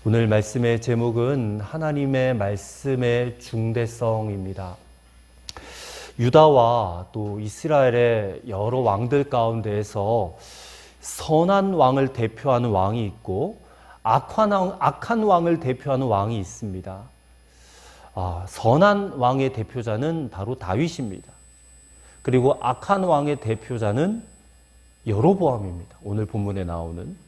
오늘 말씀의 제목은 하나님의 말씀의 중대성입니다. 유다와 또 이스라엘의 여러 왕들 가운데에서 선한 왕을 대표하는 왕이 있고 악한 왕을 대표하는 왕이 있습니다. 선한 왕의 대표자는 바로 다윗입니다. 그리고 악한 왕의 대표자는 여로보암입니다. 오늘 본문에 나오는.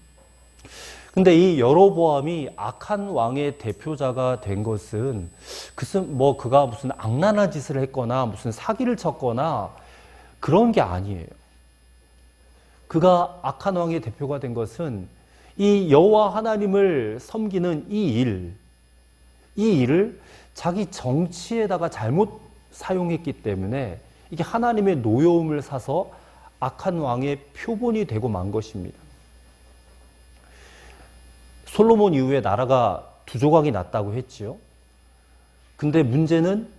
근데 이 여로보암이 악한 왕의 대표자가 된 것은 그가 무슨 악랄한 짓을 했거나 무슨 사기를 쳤거나 그런 게 아니에요. 그가 악한 왕의 대표가 된 것은 이 여호와 하나님을 섬기는 이 일을 자기 정치에다가 잘못 사용했기 때문에 이게 하나님의 노여움을 사서 악한 왕의 표본이 되고 만 것입니다. 솔로몬 이후에 나라가 두 조각이 났다고 했지요. 근데 문제는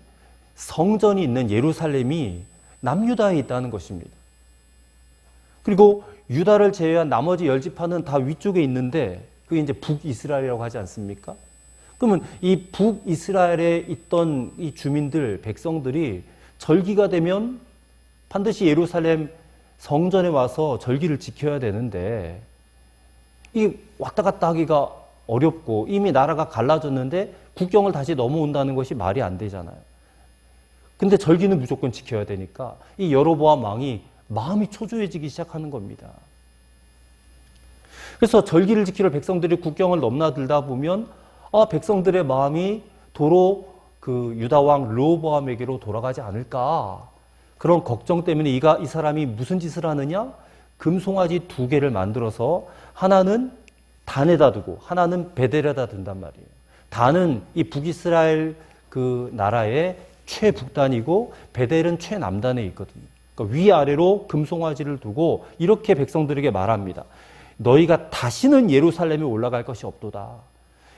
성전이 있는 예루살렘이 남유다에 있다는 것입니다. 그리고 유다를 제외한 나머지 10지파는 다 위쪽에 있는데 그게 이제 북이스라엘이라고 하지 않습니까? 그러면 이 북이스라엘에 있던 이 주민들, 백성들이 절기가 되면 반드시 예루살렘 성전에 와서 절기를 지켜야 되는데 이 왔다 갔다 하기가 어렵고 이미 나라가 갈라졌는데 국경을 다시 넘어온다는 것이 말이 안 되잖아요. 근데 절기는 무조건 지켜야 되니까 이 여로보암 왕이 마음이 초조해지기 시작하는 겁니다. 그래서 절기를 지키러 백성들이 국경을 넘나들다 보면 백성들의 마음이 도로 그 유다 왕 르호보암에게로 돌아가지 않을까, 그런 걱정 때문에 이 사람이 무슨 짓을 하느냐? 금송아지 2개를 만들어서 하나는 단에다 두고 하나는 베델에다 둔단 말이에요. 단은 이 북이스라엘 그 나라의 최북단이고 베델은 최남단에 있거든요. 그러니까 위아래로 금송아지를 두고 이렇게 백성들에게 말합니다. 너희가 다시는 예루살렘에 올라갈 것이 없도다.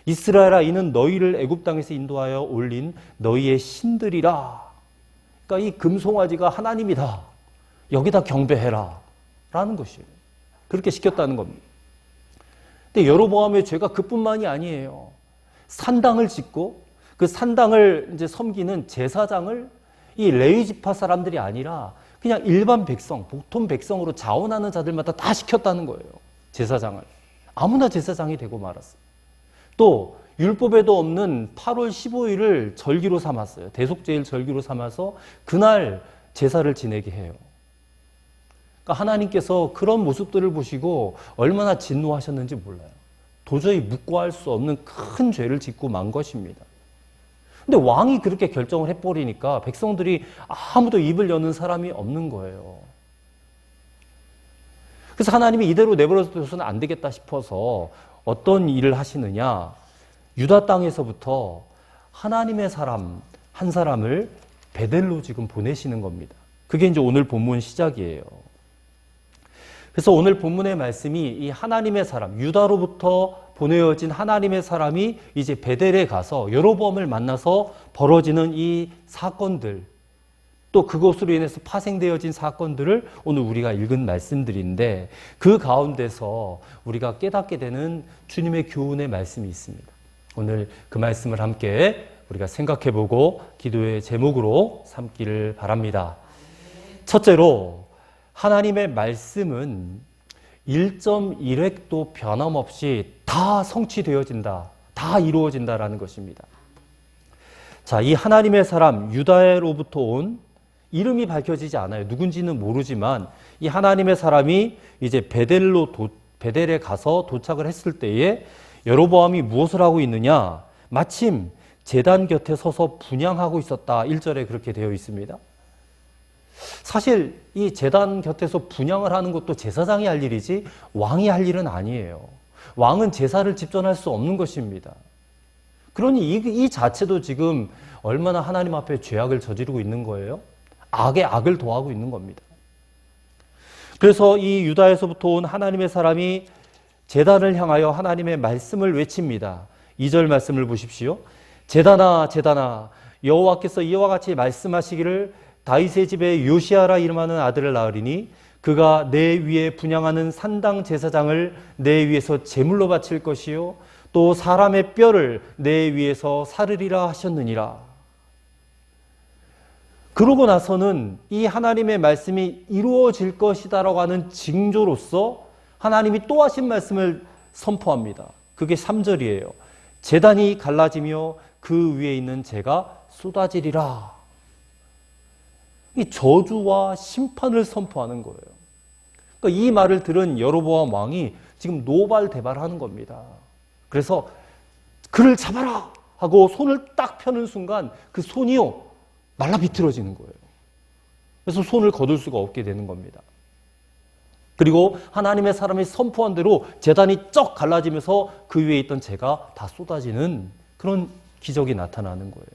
이스라엘아, 이는 너희를 애굽 땅에서 인도하여 올린 너희의 신들이라. 그러니까 이 금송아지가 하나님이다. 여기다 경배해라 라는 것이에요. 그렇게 시켰다는 겁니다. 근데 여로보암의 죄가 그뿐만이 아니에요. 산당을 짓고 그 산당을 이제 섬기는 제사장을 이 레위 지파 사람들이 아니라 그냥 일반 백성, 보통 백성으로 자원하는 자들마다 다 시켰다는 거예요. 제사장을. 아무나 제사장이 되고 말았어요. 또 율법에도 없는 8월 15일을 절기로 삼았어요. 대속제일 절기로 삼아서 그날 제사를 지내게 해요. 그러니까 하나님께서 그런 모습들을 보시고 얼마나 진노하셨는지 몰라요. 도저히 묵고할 수 없는 큰 죄를 짓고 만 것입니다. 근데 왕이 그렇게 결정을 해버리니까 백성들이 아무도 입을 여는 사람이 없는 거예요. 그래서 하나님이 이대로 내버려둬서는 안 되겠다 싶어서 어떤 일을 하시느냐? 유다 땅에서부터 하나님의 사람 한 사람을 베델로 지금 보내시는 겁니다. 그게 이제 오늘 본문 시작이에요. 그래서 오늘 본문의 말씀이 이 하나님의 사람, 유다로부터 보내어진 하나님의 사람이 이제 베델에 가서 여로보암을 만나서 벌어지는 이 사건들, 또 그것으로 인해서 파생되어진 사건들을 오늘 우리가 읽은 말씀들인데, 그 가운데서 우리가 깨닫게 되는 주님의 교훈의 말씀이 있습니다. 오늘 그 말씀을 함께 우리가 생각해보고 기도의 제목으로 삼기를 바랍니다. 첫째로, 하나님의 말씀은 1.1획도 변함없이 다 성취되어진다, 다 이루어진다라는 것입니다. 자, 이 하나님의 사람 유다로부터 온, 이름이 밝혀지지 않아요. 누군지는 모르지만 이 하나님의 사람이 이제 베델에 가서 도착을 했을 때에 여로보암이 무엇을 하고 있느냐? 마침 제단 곁에 서서 분향하고 있었다. 1절에 그렇게 되어 있습니다. 사실 이 제단 곁에서 분향을 하는 것도 제사장이 할 일이지 왕이 할 일은 아니에요. 왕은 제사를 집전할 수 없는 것입니다. 그러니 이 자체도 지금 얼마나 하나님 앞에 죄악을 저지르고 있는 거예요? 악에 악을 더하고 있는 겁니다. 그래서 이 유다에서부터 온 하나님의 사람이 제단을 향하여 하나님의 말씀을 외칩니다. 2절 말씀을 보십시오. 제단아, 제단아, 여호와께서 이와 같이 말씀하시기를 다윗의 집에 요시아라 이름하는 아들을 낳으리니 그가 내 위에 분향하는 산당 제사장을 내 위에서 제물로 바칠 것이요 또 사람의 뼈를 내 위에서 사르리라 하셨느니라. 그러고 나서는 이 하나님의 말씀이 이루어질 것이다라고 하는 징조로서 하나님이 또 하신 말씀을 선포합니다. 그게 3절이에요. 제단이 갈라지며 그 위에 있는 재가 쏟아지리라. 이 저주와 심판을 선포하는 거예요. 그러니까 이 말을 들은 여로보암 왕이 지금 노발대발하는 겁니다. 그래서 그를 잡아라 하고 손을 딱 펴는 순간 그 손이요 말라 비틀어지는 거예요. 그래서 손을 거둘 수가 없게 되는 겁니다. 그리고 하나님의 사람이 선포한 대로 제단이 쩍 갈라지면서 그 위에 있던 재가 다 쏟아지는 그런 기적이 나타나는 거예요.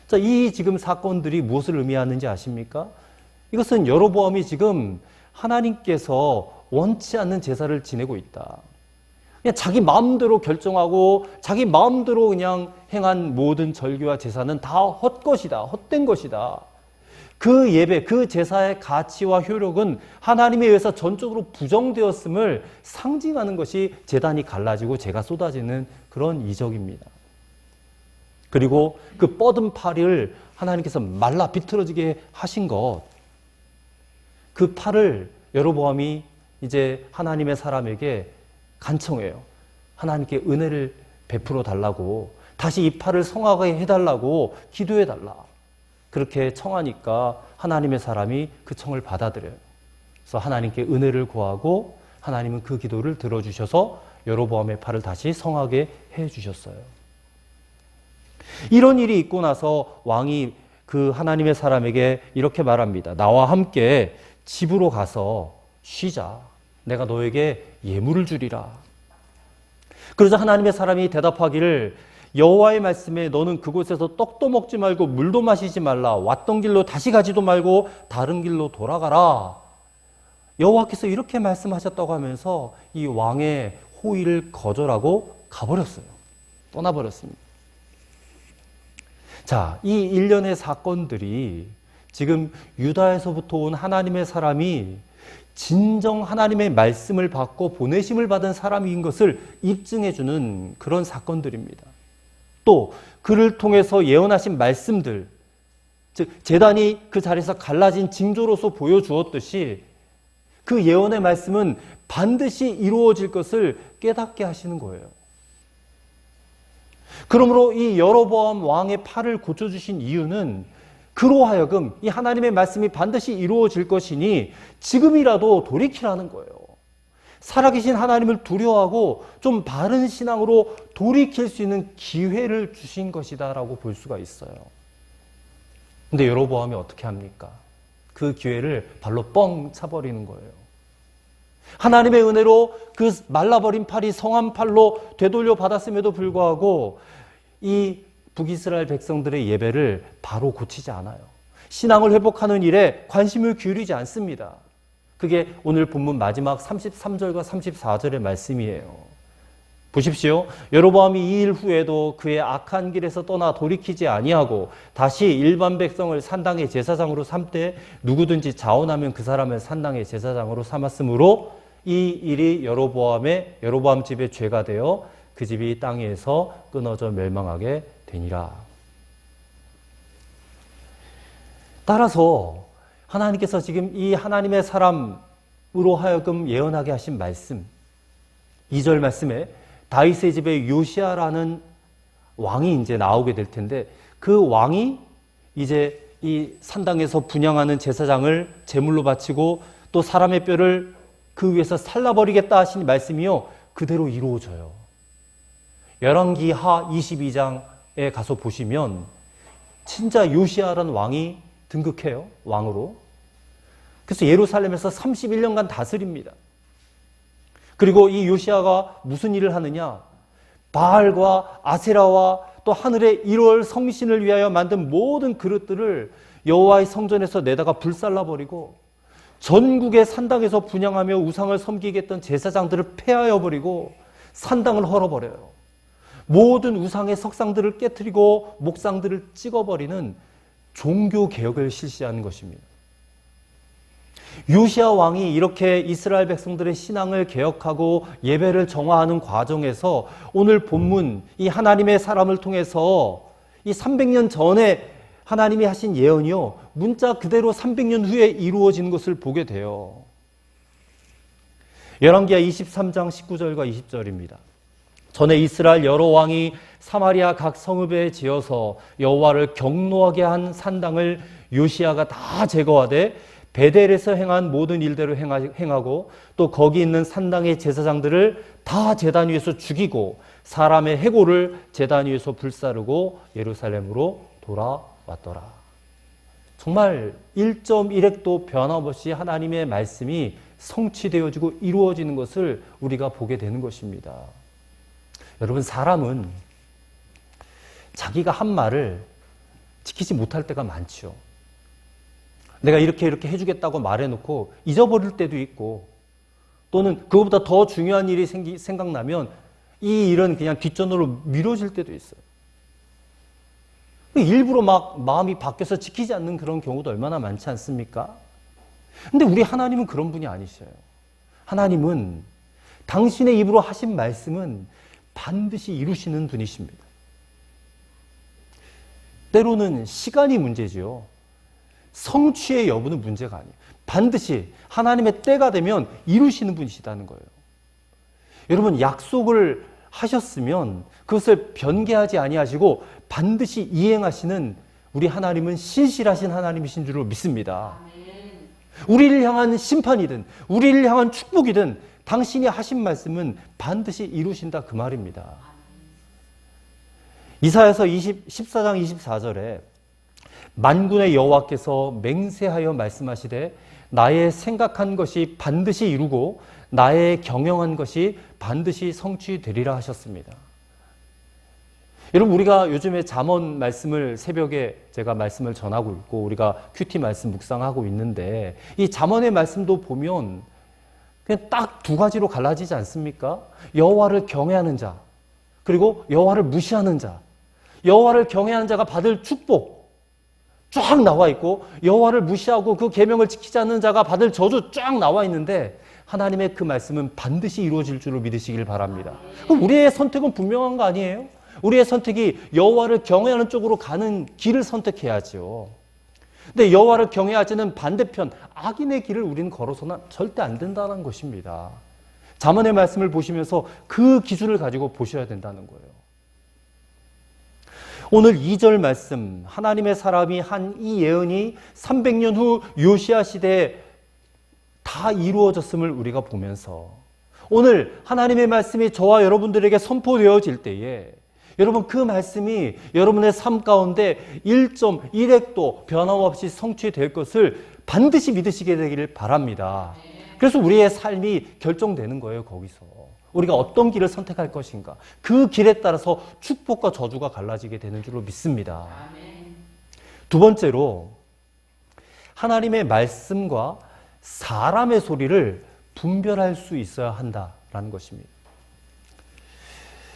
자, 이 지금 사건들이 무엇을 의미하는지 아십니까? 이것은 여로보암이 지금 하나님께서 원치 않는 제사를 지내고 있다. 그냥 자기 마음대로 결정하고 자기 마음대로 그냥 행한 모든 절기와 제사는 다 헛것이다. 헛된 것이다. 그 예배, 그 제사의 가치와 효력은 하나님에 의해서 전적으로 부정되었음을 상징하는 것이 제단이 갈라지고 재가 쏟아지는 그런 이적입니다. 그리고 그 뻗은 팔을 하나님께서 말라 비틀어지게 하신 것, 그 팔을 여로보암이 이제 하나님의 사람에게 간청해요. 하나님께 은혜를 베풀어 달라고, 다시 이 팔을 성하게 해달라고 기도해 달라. 그렇게 청하니까 하나님의 사람이 그 청을 받아들여요. 그래서 하나님께 은혜를 구하고 하나님은 그 기도를 들어주셔서 여로보암의 팔을 다시 성하게 해주셨어요. 이런 일이 있고 나서 왕이 그 하나님의 사람에게 이렇게 말합니다. 나와 함께 집으로 가서 쉬자. 내가 너에게 예물을 주리라. 그러자 하나님의 사람이 대답하기를 여호와의 말씀에 너는 그곳에서 떡도 먹지 말고 물도 마시지 말라. 왔던 길로 다시 가지도 말고 다른 길로 돌아가라. 여호와께서 이렇게 말씀하셨다고 하면서 이 왕의 호의를 거절하고 가버렸어요. 떠나버렸습니다. 자, 이 일련의 사건들이 지금 유다에서부터 온 하나님의 사람이 진정 하나님의 말씀을 받고 보내심을 받은 사람인 것을 입증해주는 그런 사건들입니다. 또 그를 통해서 예언하신 말씀들, 즉 제단이 그 자리에서 갈라진 징조로서 보여주었듯이 그 예언의 말씀은 반드시 이루어질 것을 깨닫게 하시는 거예요. 그러므로 이 여로보암 왕의 팔을 고쳐주신 이유는 그로 하여금 이 하나님의 말씀이 반드시 이루어질 것이니 지금이라도 돌이키라는 거예요. 살아계신 하나님을 두려워하고 좀 바른 신앙으로 돌이킬 수 있는 기회를 주신 것이다라고 볼 수가 있어요. 근데 여로보암이 어떻게 합니까? 그 기회를 발로 뻥 차버리는 거예요. 하나님의 은혜로 그 말라버린 팔이 성한 팔로 되돌려 받았음에도 불구하고 이 북이스라엘 백성들의 예배를 바로 고치지 않아요. 신앙을 회복하는 일에 관심을 기울이지 않습니다. 그게 오늘 본문 마지막 33절과 34절의 말씀이에요. 보십시오. 여로보암이 이 일 후에도 그의 악한 길에서 떠나 돌이키지 아니하고 다시 일반 백성을 산당의 제사장으로 삼되 누구든지 자원하면 그 사람을 산당의 제사장으로 삼았으므로 이 일이 여로보암 집의 죄가 되어 그 집이 땅에서 끊어져 멸망하게 되니라. 따라서 하나님께서 지금 이 하나님의 사람으로 하여금 예언하게 하신 말씀, 2절 말씀에 다윗의 집에 요시야라는 왕이 이제 나오게 될 텐데 그 왕이 이제 이 산당에서 분향하는 제사장을 제물로 바치고 또 사람의 뼈를 그 위에서 살라버리겠다 하신 말씀이요 그대로 이루어져요. 열왕기하 22장에 가서 보시면 진짜 요시야라는 왕이 등극해요. 왕으로. 그래서 예루살렘에서 31년간 다스립니다. 그리고 이 요시야가 무슨 일을 하느냐? 바알과 아세라와 또 하늘의 1월 성신을 위하여 만든 모든 그릇들을 여호와의 성전에서 내다가 불살라버리고 전국의 산당에서 분향하며 우상을 섬기게 했던 제사장들을 폐하여버리고 산당을 헐어버려요. 모든 우상의 석상들을 깨트리고 목상들을 찍어버리는 종교개혁을 실시하는 것입니다. 요시야 왕이 이렇게 이스라엘 백성들의 신앙을 개혁하고 예배를 정화하는 과정에서 오늘 본문 이 하나님의 사람을 통해서 이 300년 전에 하나님이 하신 예언이요, 문자 그대로 300년 후에 이루어지는 것을 보게 돼요. 열왕기하 23장 19절과 20절입니다. 전에 이스라엘 여러 왕이 사마리아 각 성읍에 지어서 여호와를 경노하게 한 산당을 요시야가 다 제거하되 베델에서 행한 모든 일대로 행하고 또 거기 있는 산당의 제사장들을 다 제단 위에서 죽이고 사람의 해골을 제단 위에서 불사르고 예루살렘으로 돌아왔더라. 정말 1.1핵도 변함없이 하나님의 말씀이 성취되어지고 이루어지는 것을 우리가 보게 되는 것입니다. 여러분, 사람은 자기가 한 말을 지키지 못할 때가 많죠. 내가 이렇게 해주겠다고 말해놓고 잊어버릴 때도 있고, 또는 그것보다 더 중요한 일이 생각나면 이 일은 그냥 뒷전으로 미뤄질 때도 있어요. 일부러 막 마음이 바뀌어서 지키지 않는 그런 경우도 얼마나 많지 않습니까? 근데 우리 하나님은 그런 분이 아니셔요. 하나님은 당신의 입으로 하신 말씀은 반드시 이루시는 분이십니다. 때로는 시간이 문제지요. 성취의 여부는 문제가 아니에요. 반드시 하나님의 때가 되면 이루시는 분이시다는 거예요. 여러분, 약속을 하셨으면 그것을 변개하지 아니하시고 반드시 이행하시는 우리 하나님은 신실하신 하나님이신 줄로 믿습니다. 우리를 향한 심판이든 우리를 향한 축복이든 당신이 하신 말씀은 반드시 이루신다, 그 말입니다. 이사야서 14장 24절에 만군의 여호와께서 맹세하여 말씀하시되 나의 생각한 것이 반드시 이루고 나의 경영한 것이 반드시 성취되리라 하셨습니다. 여러분, 우리가 요즘에 잠언 말씀을 새벽에 제가 말씀을 전하고 있고 우리가 큐티 말씀 묵상하고 있는데 이 잠언의 말씀도 보면 그냥 딱 두 가지로 갈라지지 않습니까? 여호와를 경외하는 자, 그리고 여호와를 무시하는 자. 여호와를 경외하는 자가 받을 축복 쫙 나와 있고, 여호와를 무시하고 그 계명을 지키지 않는 자가 받을 저주 쫙 나와 있는데 하나님의 그 말씀은 반드시 이루어질 줄로 믿으시길 바랍니다. 그럼 우리의 선택은 분명한 거 아니에요? 우리의 선택이 여호와를 경외하는 쪽으로 가는 길을 선택해야죠. 근데 여호와를 경외하지는 반대편 악인의 길을 우리는 걸어서는 절대 안 된다는 것입니다. 잠언의 말씀을 보시면서 그 기준을 가지고 보셔야 된다는 거예요. 오늘 2절 말씀, 하나님의 사람이 한 이 예언이 300년 후 요시야 시대에 다 이루어졌음을 우리가 보면서 오늘 하나님의 말씀이 저와 여러분들에게 선포되어질 때에 여러분, 그 말씀이 여러분의 삶 가운데 1.1핵도 변함없이 성취될 것을 반드시 믿으시게 되기를 바랍니다. 그래서 우리의 삶이 결정되는 거예요. 거기서 우리가 어떤 길을 선택할 것인가, 그 길에 따라서 축복과 저주가 갈라지게 되는 줄로 믿습니다. 두 번째로, 하나님의 말씀과 사람의 소리를 분별할 수 있어야 한다라는 것입니다.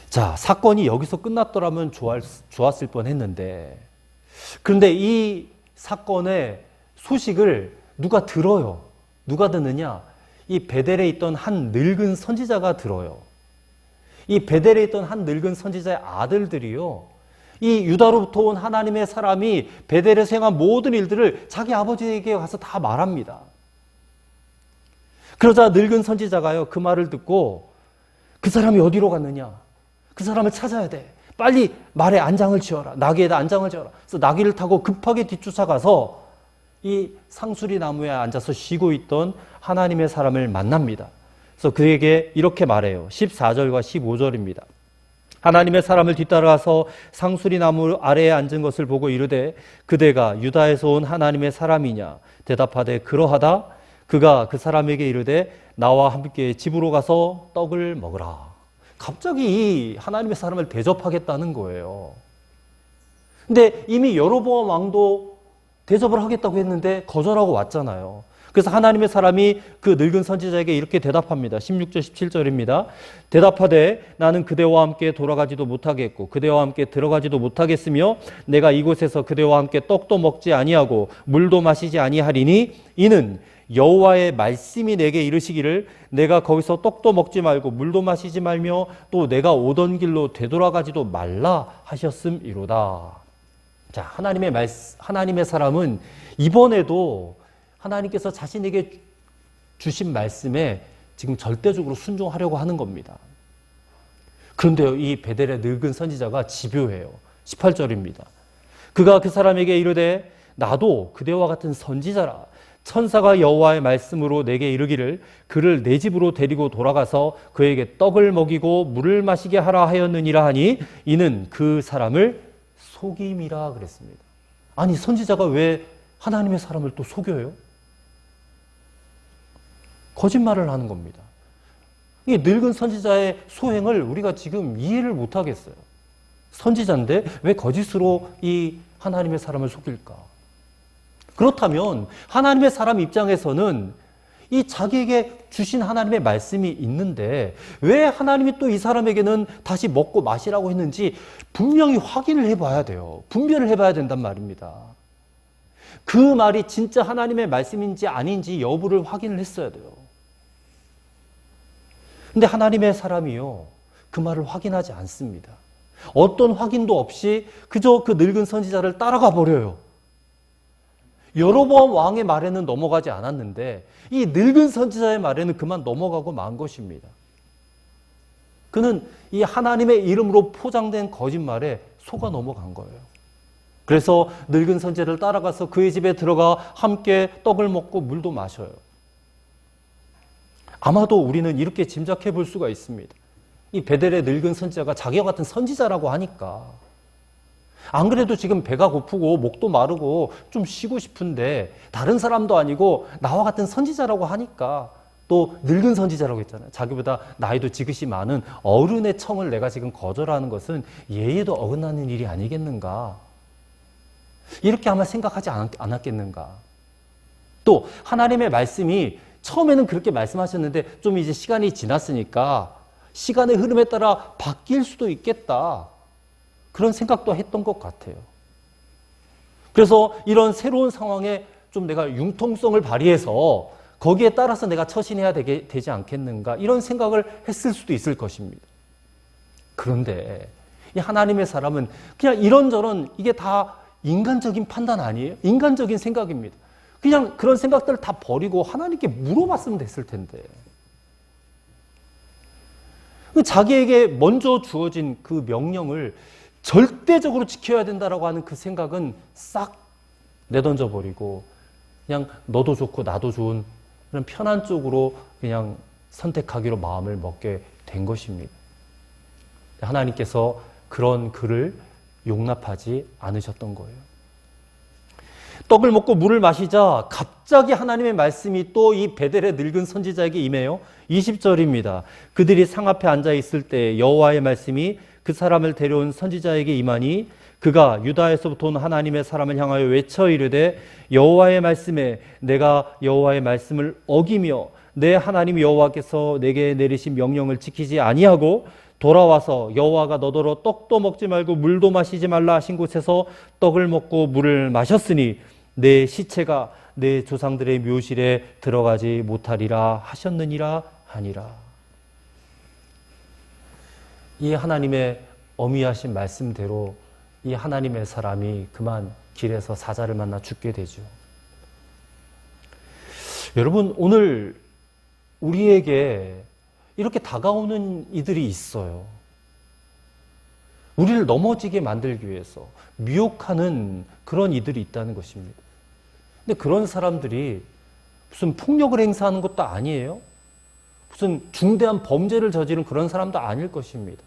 자, 사건이 여기서 끝났더라면 좋았을 뻔했는데, 그런데 이 사건의 소식을 누가 들어요. 누가 듣느냐? 이 베델에 있던 한 늙은 선지자가 들어요. 이 베델에 있던 한 늙은 선지자의 아들들이요, 이 유다로부터 온 하나님의 사람이 베델에서 행한 모든 일들을 자기 아버지에게 가서 다 말합니다. 그러자 늙은 선지자가요, 그 말을 듣고 그 사람이 어디로 갔느냐? 그 사람을 찾아야 돼. 빨리 말에 안장을 지어라. 나귀에다 안장을 지어라. 그래서 나귀를 타고 급하게 뒤쫓아가서 이 상수리 나무에 앉아서 쉬고 있던 하나님의 사람을 만납니다. 그래서 그에게 이렇게 말해요. 14절과 15절입니다. 하나님의 사람을 뒤따라가서 상수리 나무 아래에 앉은 것을 보고 이르되 그대가 유다에서 온 하나님의 사람이냐? 대답하되 그러하다. 그가 그 사람에게 이르되 나와 함께 집으로 가서 떡을 먹으라. 갑자기 이 하나님의 사람을 대접하겠다는 거예요. 근데 이미 여로보암 왕도 대접을 하겠다고 했는데 거절하고 왔잖아요. 그래서 하나님의 사람이 그 늙은 선지자에게 이렇게 대답합니다. 16절 17절입니다. 대답하되 나는 그대와 함께 돌아가지도 못하겠고 그대와 함께 들어가지도 못하겠으며 내가 이곳에서 그대와 함께 떡도 먹지 아니하고 물도 마시지 아니하리니 이는 여호와의 말씀이 내게 이르시기를 내가 거기서 떡도 먹지 말고 물도 마시지 말며 또 내가 오던 길로 되돌아가지도 말라 하셨음이로다. 자, 하나님의 사람은 이번에도 하나님께서 자신에게 주신 말씀에 지금 절대적으로 순종하려고 하는 겁니다. 그런데요, 이 베델의 늙은 선지자가 집요해요. 18절입니다. 그가 그 사람에게 이르되 나도 그대와 같은 선지자라. 천사가 여호와의 말씀으로 내게 이르기를 그를 내 집으로 데리고 돌아가서 그에게 떡을 먹이고 물을 마시게 하라 하였느니라 하니 이는 그 사람을 속임이라 그랬습니다. 아니, 선지자가 왜 하나님의 사람을 또 속여요? 거짓말을 하는 겁니다. 이 늙은 선지자의 소행을 우리가 지금 이해를 못하겠어요. 선지자인데 왜 거짓으로 이 하나님의 사람을 속일까? 그렇다면 하나님의 사람 입장에서는 이 자기에게 주신 하나님의 말씀이 있는데 왜 하나님이 또 이 사람에게는 다시 먹고 마시라고 했는지 분명히 확인을 해봐야 돼요. 분별을 해봐야 된단 말입니다. 그 말이 진짜 하나님의 말씀인지 아닌지 여부를 확인을 했어야 돼요. 근데 하나님의 사람이요, 그 말을 확인하지 않습니다. 어떤 확인도 없이 그저 그 늙은 선지자를 따라가 버려요. 여로보암 왕의 말에는 넘어가지 않았는데 이 늙은 선지자의 말에는 그만 넘어가고 만 것입니다. 그는 이 하나님의 이름으로 포장된 거짓말에 속아 넘어간 거예요. 그래서 늙은 선지자를 따라가서 그의 집에 들어가 함께 떡을 먹고 물도 마셔요. 아마도 우리는 이렇게 짐작해 볼 수가 있습니다. 이 베델의 늙은 선지자가 자기와 같은 선지자라고 하니까 안 그래도 지금 배가 고프고 목도 마르고 좀 쉬고 싶은데 다른 사람도 아니고 나와 같은 선지자라고 하니까 또 늙은 선지자라고 했잖아요. 자기보다 나이도 지긋이 많은 어른의 청을 내가 지금 거절하는 것은 예의에도 어긋나는 일이 아니겠는가? 이렇게 아마 생각하지 않았겠는가? 또 하나님의 말씀이 처음에는 그렇게 말씀하셨는데 좀 이제 시간이 지났으니까 시간의 흐름에 따라 바뀔 수도 있겠다. 그런 생각도 했던 것 같아요. 그래서 이런 새로운 상황에 좀 내가 융통성을 발휘해서 거기에 따라서 내가 처신해야 되지 않겠는가 이런 생각을 했을 수도 있을 것입니다. 그런데 이 하나님의 사람은 그냥 이런저런 이게 다 인간적인 판단 아니에요? 인간적인 생각입니다. 그냥 그런 생각들을 다 버리고 하나님께 물어봤으면 됐을 텐데 자기에게 먼저 주어진 그 명령을 절대적으로 지켜야 된다라고 하는 그 생각은 싹 내던져 버리고 그냥 너도 좋고 나도 좋은 그런 편한 쪽으로 그냥 선택하기로 마음을 먹게 된 것입니다. 하나님께서 그런 그를 용납하지 않으셨던 거예요. 떡을 먹고 물을 마시자 갑자기 하나님의 말씀이 또 이 베델의 늙은 선지자에게 임해요. 20절입니다. 그들이 상 앞에 앉아 있을 때 여호와의 말씀이 그 사람을 데려온 선지자에게 임하니 그가 유다에서부터 온 하나님의 사람을 향하여 외쳐 이르되 여호와의 말씀에 내가 여호와의 말씀을 어기며 내 하나님 여호와께서 내게 내리신 명령을 지키지 아니하고 돌아와서 여호와가 너더러 떡도 먹지 말고 물도 마시지 말라 하신 곳에서 떡을 먹고 물을 마셨으니 내 시체가 내 조상들의 묘실에 들어가지 못하리라 하셨느니라 하니라. 이 하나님의 어미하신 말씀대로 이 하나님의 사람이 그만 길에서 사자를 만나 죽게 되죠. 여러분, 오늘 우리에게 이렇게 다가오는 이들이 있어요. 우리를 넘어지게 만들기 위해서 미혹하는 그런 이들이 있다는 것입니다. 근데 그런 사람들이 무슨 폭력을 행사하는 것도 아니에요. 무슨 중대한 범죄를 저지른 그런 사람도 아닐 것입니다.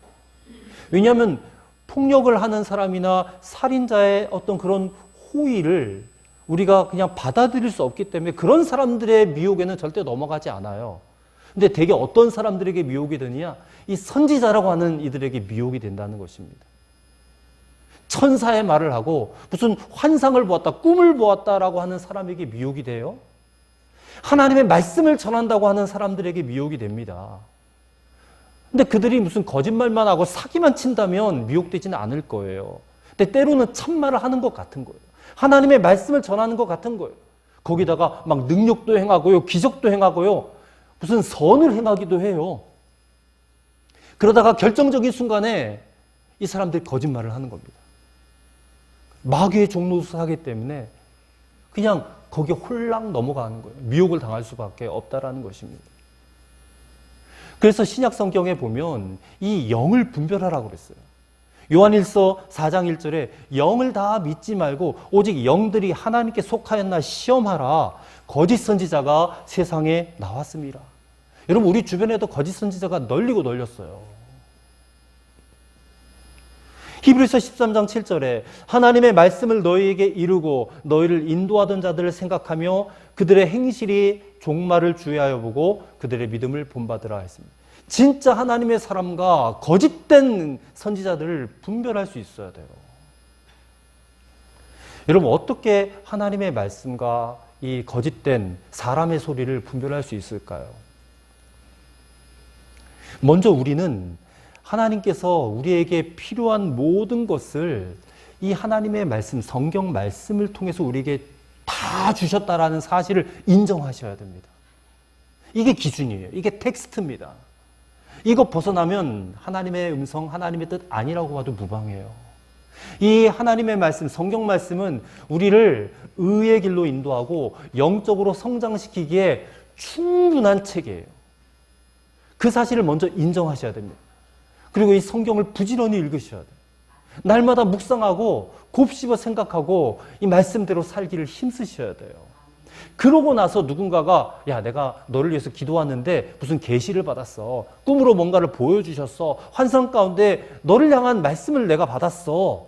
왜냐하면 폭력을 하는 사람이나 살인자의 어떤 그런 호의를 우리가 그냥 받아들일 수 없기 때문에 그런 사람들의 미혹에는 절대 넘어가지 않아요. 근데 대개 어떤 사람들에게 미혹이 되느냐? 이 선지자라고 하는 이들에게 미혹이 된다는 것입니다. 천사의 말을 하고 무슨 환상을 보았다, 꿈을 보았다라고 하는 사람에게 미혹이 돼요. 하나님의 말씀을 전한다고 하는 사람들에게 미혹이 됩니다. 근데 그들이 무슨 거짓말만 하고 사기만 친다면 미혹되지는 않을 거예요. 근데 때로는 참말을 하는 것 같은 거예요. 하나님의 말씀을 전하는 것 같은 거예요. 거기다가 막 능력도 행하고요, 기적도 행하고요, 무슨 선을 행하기도 해요. 그러다가 결정적인 순간에 이 사람들이 거짓말을 하는 겁니다. 마귀의 종노릇하기 때문에 그냥 거기에 홀랑 넘어가는 거예요. 미혹을 당할 수밖에 없다라는 것입니다. 그래서 신약 성경에 보면 이 영을 분별하라고 그랬어요. 요한일서 4장 1절에 영을 다 믿지 말고 오직 영들이 하나님께 속하였나 시험하라. 거짓 선지자가 세상에 나왔습니다. 여러분, 우리 주변에도 거짓 선지자가 널리고 널렸어요. 히브리서 13장 7절에 하나님의 말씀을 너희에게 이루고 너희를 인도하던 자들을 생각하며 그들의 행실이 종말을 주의하여 보고 그들의 믿음을 본받으라 했습니다. 진짜 하나님의 사람과 거짓된 선지자들을 분별할 수 있어야 돼요. 여러분, 어떻게 하나님의 말씀과 이 거짓된 사람의 소리를 분별할 수 있을까요? 먼저 우리는 하나님께서 우리에게 필요한 모든 것을 이 하나님의 말씀, 성경 말씀을 통해서 우리에게 다 주셨다라는 사실을 인정하셔야 됩니다. 이게 기준이에요. 이게 텍스트입니다. 이거 벗어나면 하나님의 음성, 하나님의 뜻 아니라고 봐도 무방해요. 이 하나님의 말씀, 성경 말씀은 우리를 의의 길로 인도하고 영적으로 성장시키기에 충분한 책이에요. 그 사실을 먼저 인정하셔야 됩니다. 그리고 이 성경을 부지런히 읽으셔야 돼요. 날마다 묵상하고 곱씹어 생각하고 이 말씀대로 살기를 힘쓰셔야 돼요. 그러고 나서 누군가가 야, 내가 너를 위해서 기도하는데 무슨 계시를 받았어. 꿈으로 뭔가를 보여주셨어. 환상 가운데 너를 향한 말씀을 내가 받았어.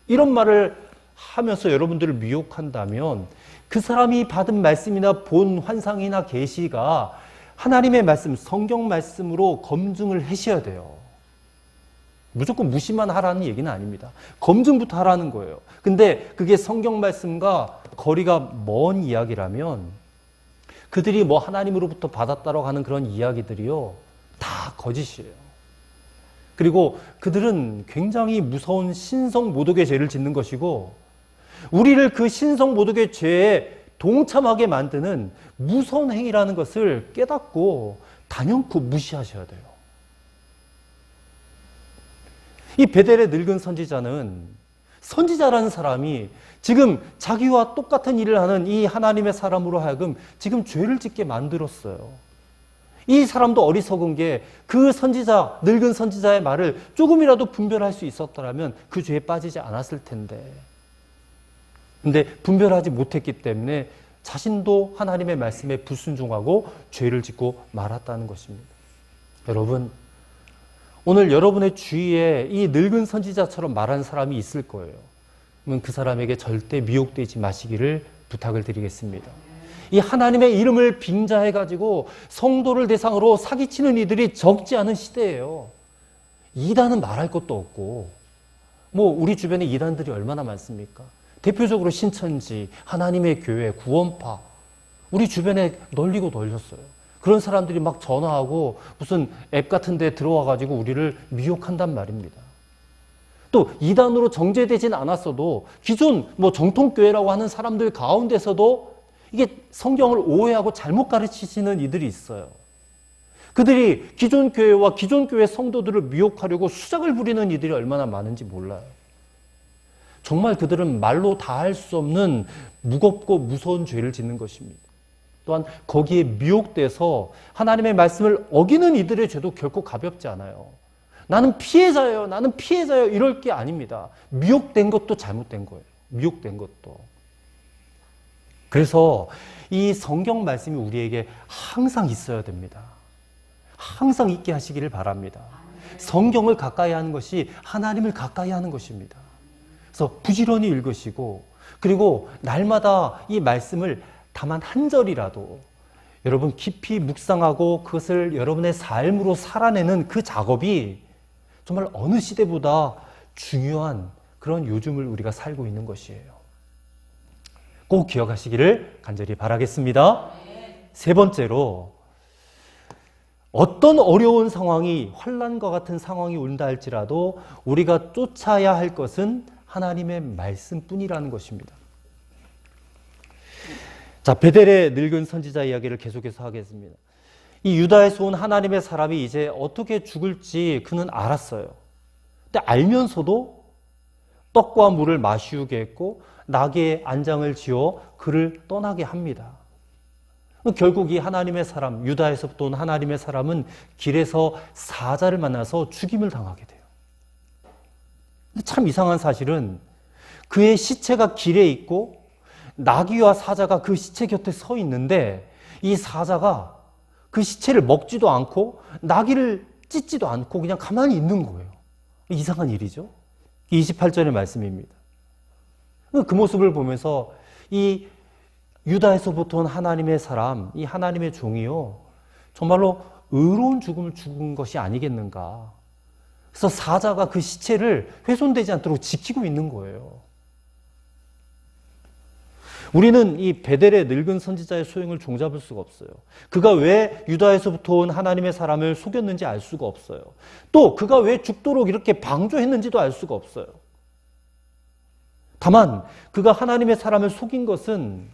이런 말을 하면서 여러분들을 미혹한다면 그 사람이 받은 말씀이나 본 환상이나 계시가 하나님의 말씀, 성경 말씀으로 검증을 하셔야 돼요. 무조건 무시만 하라는 얘기는 아닙니다. 검증부터 하라는 거예요. 근데 그게 성경 말씀과 거리가 먼 이야기라면 그들이 뭐 하나님으로부터 받았다라고 하는 그런 이야기들이요, 다 거짓이에요. 그리고 그들은 굉장히 무서운 신성모독의 죄를 짓는 것이고 우리를 그 신성모독의 죄에 동참하게 만드는 무서운 행위라는 것을 깨닫고 단연코 무시하셔야 돼요. 이 베델의 늙은 선지자는 선지자라는 사람이 지금 자기와 똑같은 일을 하는 이 하나님의 사람으로 하여금 지금 죄를 짓게 만들었어요. 이 사람도 어리석은 게 그 선지자, 늙은 선지자의 말을 조금이라도 분별할 수 있었더라면 그 죄에 빠지지 않았을 텐데. 근데 분별하지 못했기 때문에 자신도 하나님의 말씀에 불순종하고 죄를 짓고 말았다는 것입니다. 여러분, 오늘 여러분의 주위에 이 늙은 선지자처럼 말하는 사람이 있을 거예요. 그러면 그 사람에게 절대 미혹되지 마시기를 부탁을 드리겠습니다. 이 하나님의 이름을 빙자해가지고 성도를 대상으로 사기치는 이들이 적지 않은 시대예요. 이단은 말할 것도 없고, 뭐 우리 주변에 이단들이 얼마나 많습니까? 대표적으로 신천지, 하나님의 교회, 구원파, 우리 주변에 널리고 널렸어요. 그런 사람들이 막 전화하고 무슨 앱 같은 데 들어와가지고 우리를 미혹한단 말입니다. 또 이단으로 정죄되진 않았어도 기존 뭐 정통교회라고 하는 사람들 가운데서도 이게 성경을 오해하고 잘못 가르치시는 이들이 있어요. 그들이 기존 교회와 기존 교회 성도들을 미혹하려고 수작을 부리는 이들이 얼마나 많은지 몰라요. 정말 그들은 말로 다 할 수 없는 무겁고 무서운 죄를 짓는 것입니다. 또한 거기에 미혹돼서 하나님의 말씀을 어기는 이들의 죄도 결코 가볍지 않아요. 나는 피해자예요. 나는 피해자예요. 이럴 게 아닙니다. 미혹된 것도 잘못된 거예요. 미혹된 것도. 그래서 이 성경 말씀이 우리에게 항상 있어야 됩니다. 항상 있게 하시기를 바랍니다. 성경을 가까이 하는 것이 하나님을 가까이 하는 것입니다. 그래서 부지런히 읽으시고 그리고 날마다 이 말씀을 다만 한 절이라도 여러분 깊이 묵상하고 그것을 여러분의 삶으로 살아내는 그 작업이 정말 어느 시대보다 중요한 그런 요즘을 우리가 살고 있는 것이에요. 꼭 기억하시기를 간절히 바라겠습니다. 세 번째로 어떤 어려운 상황이 환난과 같은 상황이 온다 할지라도 우리가 쫓아야 할 것은 하나님의 말씀뿐이라는 것입니다. 자, 베델의 늙은 선지자 이야기를 계속해서 하겠습니다. 이 유다에서 온 하나님의 사람이 이제 어떻게 죽을지 그는 알았어요. 근데 알면서도 떡과 물을 마시우게 했고 나귀의 안장을 지어 그를 떠나게 합니다. 결국 이 하나님의 사람, 유다에서부터 온 하나님의 사람은 길에서 사자를 만나서 죽임을 당하게 돼요. 참 이상한 사실은 그의 시체가 길에 있고 나귀와 사자가 그 시체 곁에 서 있는데 이 사자가 그 시체를 먹지도 않고 나귀를 찢지도 않고 그냥 가만히 있는 거예요. 이상한 일이죠. 28절의 말씀입니다. 그 모습을 보면서 이 유다에서부터 온 하나님의 사람, 이 하나님의 종이요, 정말로 의로운 죽음을 죽은 것이 아니겠는가. 그래서 사자가 그 시체를 훼손되지 않도록 지키고 있는 거예요. 우리는 이 베델의 늙은 선지자의 소행을 종잡을 수가 없어요. 그가 왜 유다에서부터 온 하나님의 사람을 속였는지 알 수가 없어요. 또 그가 왜 죽도록 이렇게 방조했는지도 알 수가 없어요. 다만 그가 하나님의 사람을 속인 것은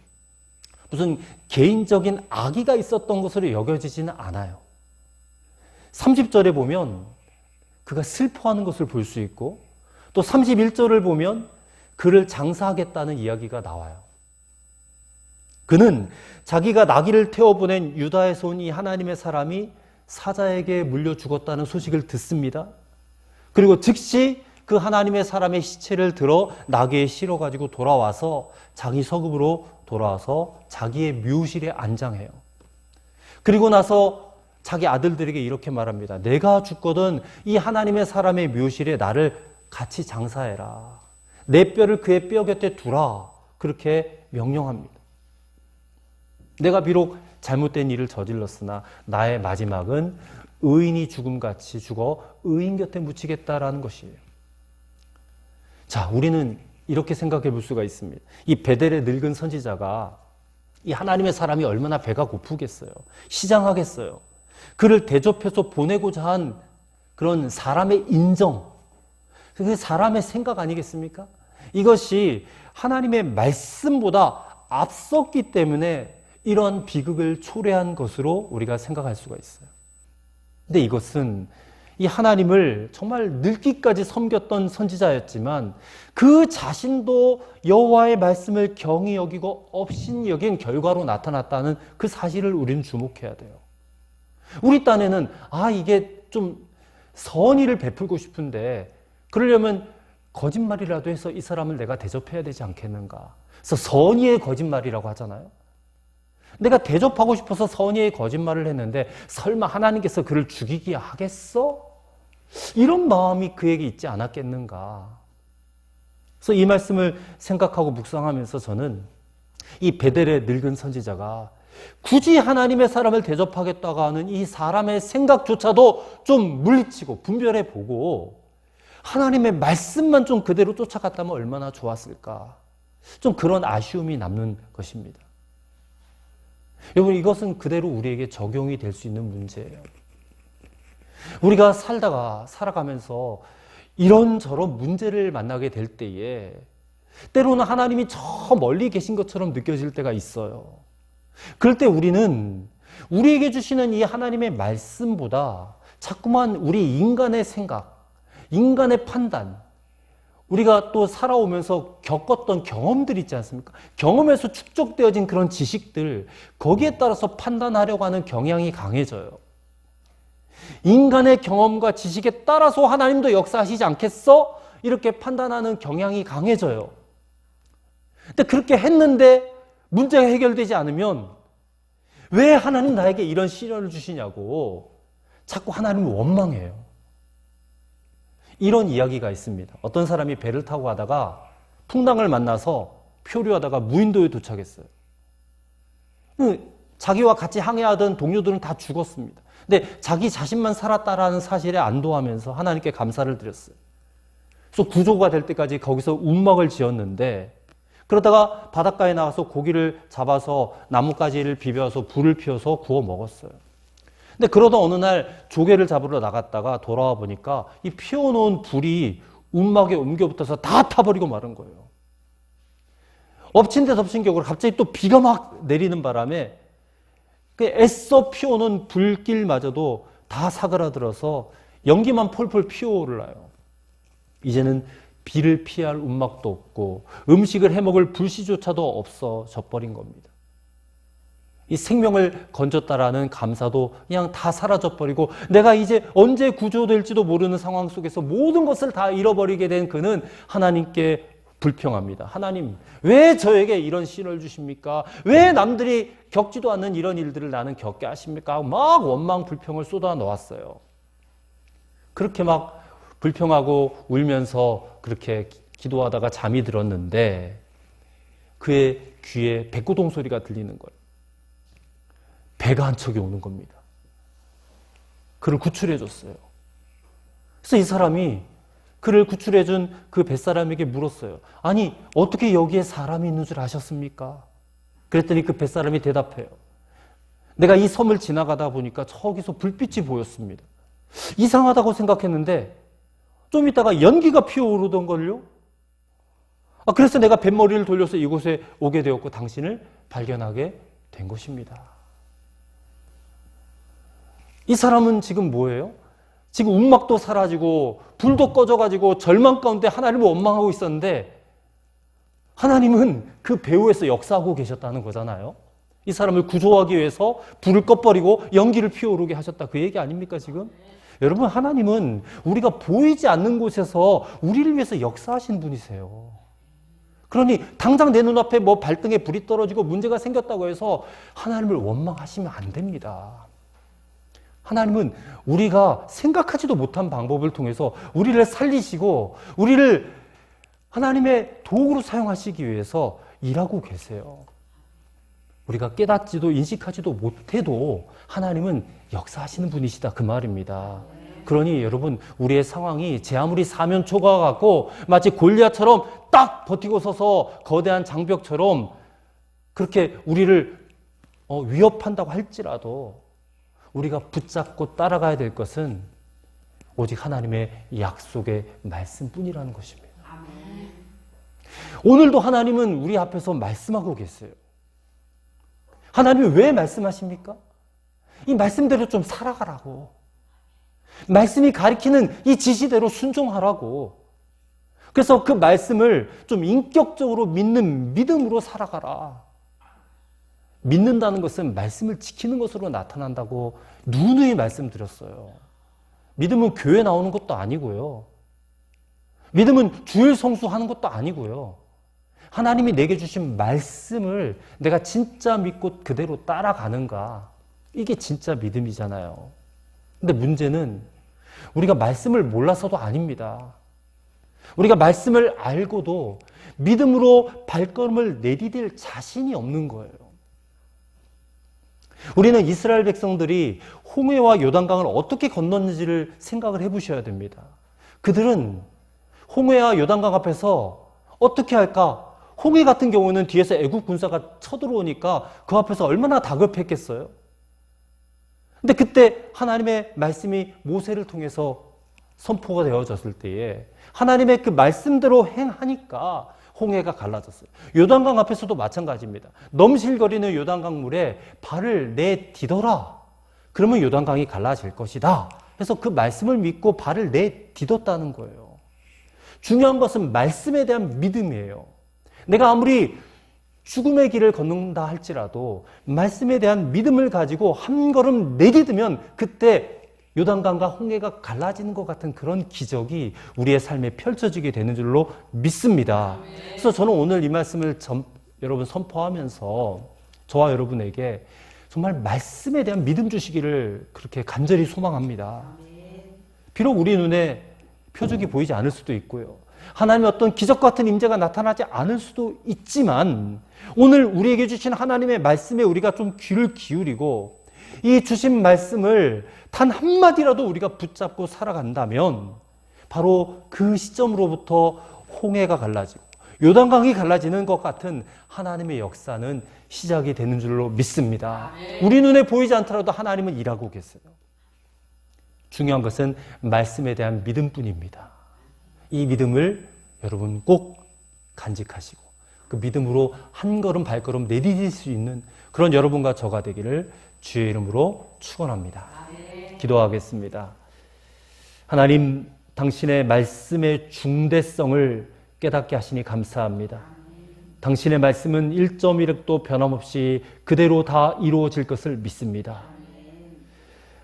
무슨 개인적인 악의가 있었던 것으로 여겨지지는 않아요. 30절에 보면 그가 슬퍼하는 것을 볼 수 있고 또 31절을 보면 그를 장사하겠다는 이야기가 나와요. 그는 자기가 나귀를 태워보낸 유다에서 온 이 하나님의 사람이 사자에게 물려 죽었다는 소식을 듣습니다. 그리고 즉시 그 하나님의 사람의 시체를 들어 나귀에 실어가지고 돌아와서 자기 서급으로 돌아와서 자기의 묘실에 안장해요. 그리고 나서 자기 아들들에게 이렇게 말합니다. 내가 죽거든 이 하나님의 사람의 묘실에 나를 같이 장사해라. 내 뼈를 그의 뼈 곁에 두라. 그렇게 명령합니다. 내가 비록 잘못된 일을 저질렀으나 나의 마지막은 의인이 죽음같이 죽어 의인 곁에 묻히겠다라는 것이에요. 자, 우리는 이렇게 생각해 볼 수가 있습니다. 이 베델의 늙은 선지자가 이 하나님의 사람이 얼마나 배가 고프겠어요. 시장하겠어요. 그를 대접해서 보내고자 한 그런 사람의 인정, 그게 사람의 생각 아니겠습니까? 이것이 하나님의 말씀보다 앞섰기 때문에 이런 비극을 초래한 것으로 우리가 생각할 수가 있어요. 근데 이것은 이 하나님을 정말 늙기까지 섬겼던 선지자였지만 그 자신도 여호와의 말씀을 경히 여기고 업신이 여긴 결과로 나타났다는 그 사실을 우리는 주목해야 돼요. 우리 딴에는 이게 좀 선의를 베풀고 싶은데 그러려면 거짓말이라도 해서 이 사람을 내가 대접해야 되지 않겠는가. 그래서 선의의 거짓말이라고 하잖아요. 내가 대접하고 싶어서 선의의 거짓말을 했는데 설마 하나님께서 그를 죽이게 하겠어? 이런 마음이 그에게 있지 않았겠는가. 그래서 이 말씀을 생각하고 묵상하면서 저는 이 베델의 늙은 선지자가 굳이 하나님의 사람을 대접하겠다고 하는 이 사람의 생각조차도 좀 물리치고 분별해 보고 하나님의 말씀만 좀 그대로 쫓아갔다면 얼마나 좋았을까. 좀 그런 아쉬움이 남는 것입니다. 여러분, 이것은 그대로 우리에게 적용이 될 수 있는 문제예요. 우리가 살아가면서 이런저런 문제를 만나게 될 때에 때로는 하나님이 저 멀리 계신 것처럼 느껴질 때가 있어요. 그럴 때 우리는 우리에게 주시는 이 하나님의 말씀보다 자꾸만 우리 인간의 생각, 인간의 판단, 우리가 또 살아오면서 겪었던 경험들 있지 않습니까? 경험에서 축적되어진 그런 지식들, 거기에 따라서 판단하려고 하는 경향이 강해져요. 인간의 경험과 지식에 따라서 하나님도 역사하시지 않겠어? 이렇게 판단하는 경향이 강해져요. 근데 그렇게 했는데 문제가 해결되지 않으면 왜 하나님 나에게 이런 시련을 주시냐고 자꾸 하나님을 원망해요. 이런 이야기가 있습니다. 어떤 사람이 배를 타고 가다가 풍랑을 만나서 표류하다가 무인도에 도착했어요. 자기와 같이 항해하던 동료들은 다 죽었습니다. 근데 자기 자신만 살았다라는 사실에 안도하면서 하나님께 감사를 드렸어요. 그래서 구조가 될 때까지 거기서 움막을 지었는데 그러다가 바닷가에 나가서 고기를 잡아서 나뭇가지를 비벼서 불을 피워서 구워 먹었어요. 근데 그러다 어느 날 조개를 잡으러 나갔다가 돌아와 보니까 이 피워놓은 불이 움막에 옮겨 붙어서 다 타버리고 마른 거예요. 엎친 데 덮친 격으로 갑자기 또 비가 막 내리는 바람에 그 애써 피워놓은 불길마저도 다 사그라들어서 연기만 폴폴 피어오르나요. 이제는 비를 피할 움막도 없고 음식을 해먹을 불씨조차도 없어져 버린 겁니다. 이 생명을 건졌다라는 감사도 그냥 다 사라져버리고 내가 이제 언제 구조될지도 모르는 상황 속에서 모든 것을 다 잃어버리게 된 그는 하나님께 불평합니다. 하나님, 왜 저에게 이런 신을 주십니까? 왜 남들이 겪지도 않는 이런 일들을 나는 겪게 하십니까? 막 원망, 불평을 쏟아 놓았어요. 그렇게 막 불평하고 울면서 그렇게 기도하다가 잠이 들었는데 그의 귀에 백고동 소리가 들리는 거예요. 배가 한 척이 오는 겁니다. 그를 구출해 줬어요. 그래서 이 사람이 그를 구출해 준 그 뱃사람에게 물었어요. 아니, 어떻게 여기에 사람이 있는 줄 아셨습니까? 그랬더니 그 뱃사람이 대답해요. 내가 이 섬을 지나가다 보니까 저기서 불빛이 보였습니다. 이상하다고 생각했는데 좀 있다가 연기가 피어오르던걸요? 그래서 내가 뱃머리를 돌려서 이곳에 오게 되었고 당신을 발견하게 된 것입니다. 이 사람은 지금 뭐예요? 지금 움막도 사라지고 불도 꺼져가지고 절망 가운데 하나님을 원망하고 있었는데 하나님은 그 배후에서 역사하고 계셨다는 거잖아요. 이 사람을 구조하기 위해서 불을 꺼버리고 연기를 피어오르게 하셨다. 그 얘기 아닙니까 지금? 여러분, 하나님은 우리가 보이지 않는 곳에서 우리를 위해서 역사하신 분이세요. 그러니 당장 내 눈앞에 뭐 발등에 불이 떨어지고 문제가 생겼다고 해서 하나님을 원망하시면 안 됩니다. 하나님은 우리가 생각하지도 못한 방법을 통해서 우리를 살리시고 우리를 하나님의 도구로 사용하시기 위해서 일하고 계세요. 우리가 깨닫지도 인식하지도 못해도 하나님은 역사하시는 분이시다 그 말입니다. 그러니 여러분, 우리의 상황이 제 아무리 사면초가 같고 마치 골리앗처럼 딱 버티고 서서 거대한 장벽처럼 그렇게 우리를 위협한다고 할지라도 우리가 붙잡고 따라가야 될 것은 오직 하나님의 약속의 말씀뿐이라는 것입니다. 오늘도 하나님은 우리 앞에서 말씀하고 계세요. 하나님이 왜 말씀하십니까? 이 말씀대로 좀 살아가라고. 말씀이 가리키는 이 지시대로 순종하라고. 그래서 그 말씀을 좀 인격적으로 믿는 믿음으로 살아가라. 믿는다는 것은 말씀을 지키는 것으로 나타난다고 누누이 말씀드렸어요. 믿음은 교회 나오는 것도 아니고요. 믿음은 주일 성수하는 것도 아니고요. 하나님이 내게 주신 말씀을 내가 진짜 믿고 그대로 따라가는가. 이게 진짜 믿음이잖아요. 근데 문제는 우리가 말씀을 몰라서도 아닙니다. 우리가 말씀을 알고도 믿음으로 발걸음을 내디딜 자신이 없는 거예요. 우리는 이스라엘 백성들이 홍해와 요단강을 어떻게 건넜는지를 생각을 해보셔야 됩니다. 그들은 홍해와 요단강 앞에서 어떻게 할까? 홍해 같은 경우는 뒤에서 애국 군사가 쳐들어오니까 그 앞에서 얼마나 다급했겠어요? 근데 그때 하나님의 말씀이 모세를 통해서 선포가 되어졌을 때에 하나님의 그 말씀대로 행하니까 홍해가 갈라졌어요. 요단강 앞에서도 마찬가지입니다. 넘실거리는 요단강 물에 발을 내디뎌라. 그러면 요단강이 갈라질 것이다. 그래서 그 말씀을 믿고 발을 내디뎠다는 거예요. 중요한 것은 말씀에 대한 믿음이에요. 내가 아무리 죽음의 길을 걷는다 할지라도 말씀에 대한 믿음을 가지고 한 걸음 내디디면 그때 요단강과 홍해가 갈라지는 것 같은 그런 기적이 우리의 삶에 펼쳐지게 되는 줄로 믿습니다. 그래서 저는 오늘 이 말씀을 여러분 선포하면서 저와 여러분에게 정말 말씀에 대한 믿음 주시기를 그렇게 간절히 소망합니다. 비록 우리 눈에 표적이 보이지 않을 수도 있고요. 하나님의 어떤 기적 같은 임재가 나타나지 않을 수도 있지만 오늘 우리에게 주신 하나님의 말씀에 우리가 좀 귀를 기울이고 이 주신 말씀을 단 한마디라도 우리가 붙잡고 살아간다면 바로 그 시점으로부터 홍해가 갈라지고 요단강이 갈라지는 것 같은 하나님의 역사는 시작이 되는 줄로 믿습니다. 우리 눈에 보이지 않더라도 하나님은 일하고 계세요. 중요한 것은 말씀에 대한 믿음뿐입니다. 이 믿음을 여러분 꼭 간직하시고 그 믿음으로 한 걸음 발걸음 내디딜 수 있는 그런 여러분과 저가 되기를 주의 이름으로 축원합니다. 기도하겠습니다. 하나님, 당신의 말씀의 중대성을 깨닫게 하시니 감사합니다. 당신의 말씀은 1.1획도 변함없이 그대로 다 이루어질 것을 믿습니다.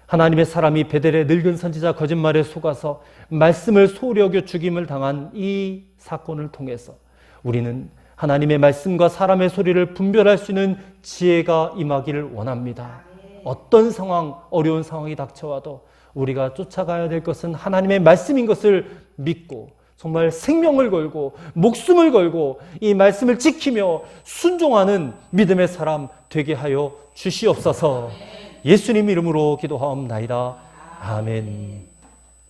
하나님의 사람이 베델의 늙은 선지자 거짓말에 속아서 말씀을 소홀히 여겨 죽임을 당한 이 사건을 통해서 우리는 하나님의 말씀과 사람의 소리를 분별할 수 있는 지혜가 임하기를 원합니다. 어떤 상황, 어려운 상황이 닥쳐와도 우리가 쫓아가야 될 것은 하나님의 말씀인 것을 믿고 정말 생명을 걸고 목숨을 걸고 이 말씀을 지키며 순종하는 믿음의 사람 되게 하여 주시옵소서. 예수님 이름으로 기도하옵나이다. 아멘.